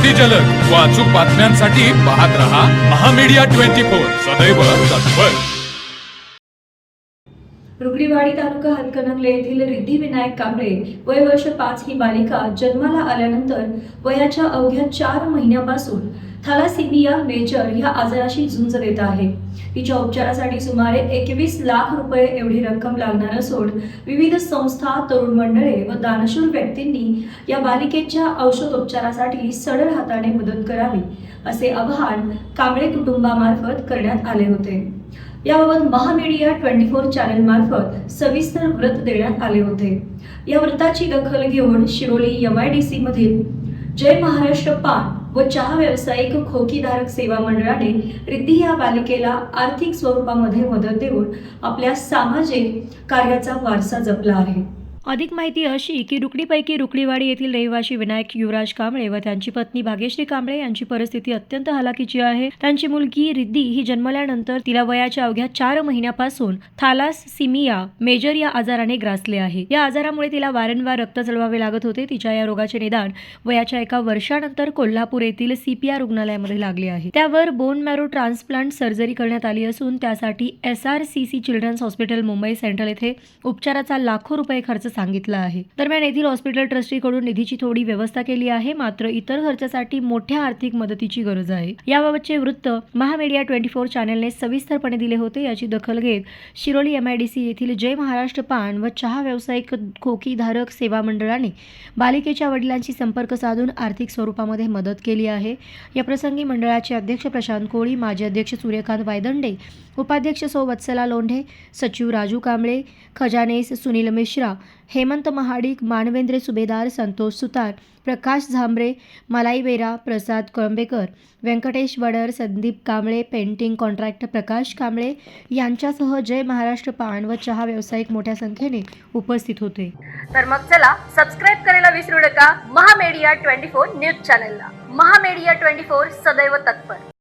अति जलद व अचूक बातम्यांसाठी पाहत रहा महामीडिया 24 सदैव तत्पर। रुकड़ीवाडी तालुका हातकणंगले येथील रिद्धी विनायक कांबळे वय वर्ष 5 ही बालिका जन्माला आल्यानंतर वयाच्या अवघ्या 4 महिन्यापासून थॅलासेमिया मेजर ह्या आजाराशी झुंज देत आहे। तिच्या उपचारासाठी सुमारे 21 लाख रुपये एवढी रक्कम लागणार असून विविध संस्था, तरुण मंडळे व दानशूर व्यक्तींनी या बालिकेच्या औषधोपचारासाठी सढळ हाताने मदत करावी असे आवाहन कांबळे कुटुंबामार्फत करण्यात आले होते। याबाबत महामीडिया 24 चॅनल मार्फत सविस्तर व्रत देण्यात आले होते। या व्रताची दखल घेऊन शिरोली MIDC मधील जय महाराष्ट्र पान व चहा व्यावसायिक खोकीधारक सेवा मंडळाने रिद्धी या बालिकेला आर्थिक स्वरूपामध्ये मदत देऊन आपल्या सामाजिक कार्याचा वारसा जपला आहे। अधिक माहिती अशी की रुकडीपैकी रुकडीवाडी येथील रहिवासी विनायक युवराज कांबळे व त्यांची पत्नी भाग्यश्री कांबळे यांची परिस्थिती अत्यंत हलाखीची आहे। त्यांची मुलगी रिद्धी ही जन्मल्यानंतर तिला वयाच्या अवघ्या 4 महिन्यापासून थॅलासेमिया मेजर या आजाराने ग्रासले आहे। या आजारामुळे तिला वारंवार रक्त चढवावे लागत होते। तिच्या या रोगाचे निदान वयाच्या 1 वर्षानंतर कोल्हापूर येथील CPR रुग्णालयामध्ये लागले आहे। त्यावर बोन मॅरो ट्रान्सप्लांट सर्जरी करण्यात आली असून त्यासाठी SRCC children's hospital Mumbai central येथे उपचाराचा लाखो रुपये खर्च सांगितला आहे। दरम्यान येथील हॉस्पिटल ट्रस्टीकडून निधीची थोडी व्यवस्था केली आहे, मात्र इतर खर्चासाठी मोठ्या आर्थिक मदतीची गरज आहे। याबाबतचे वृत्त महामीडिया 24 चॅनलने सविस्तरपणे दिले होते। याची दखल घेत शिरोली MIDC येथील जय महाराष्ट्र पान व चहा व्यावसायिक खोकीधारक सेवा मंडळाने बालिकेच्या वडिलांशी संपर्क साधून आर्थिक स्वरूपामध्ये मदत केली आहे। या प्रसंगी मंडळाचे अध्यक्ष प्रशांत कोळी, माजी अध्यक्ष सूर्यकांत वायदंडे, उपाध्यक्ष सौ वत्सला लोंढे, सचिव राजू कांबळे, खजानेस सुनील मिश्रा, हेमंत महाडिक, मानवेंद्र सुभेदार, संतोष सुतार, प्रकाश झांबरे, मलाई बेरा, प्रसाद कळंबेकर, व्यंकटेश वडर, संदीप कांबळे, पेंटिंग कॉन्ट्रॅक्टर प्रकाश कांबळे यांच्यासह जय महाराष्ट्र पान व चहा व्यावसायिक मोठ्या संख्येने उपस्थित होते। तर मग चला सबस्क्राईब करायला विसरू नका महामीडिया 24 न्यूज चॅनलला। महामीडिया 24 सदैव तत्पर।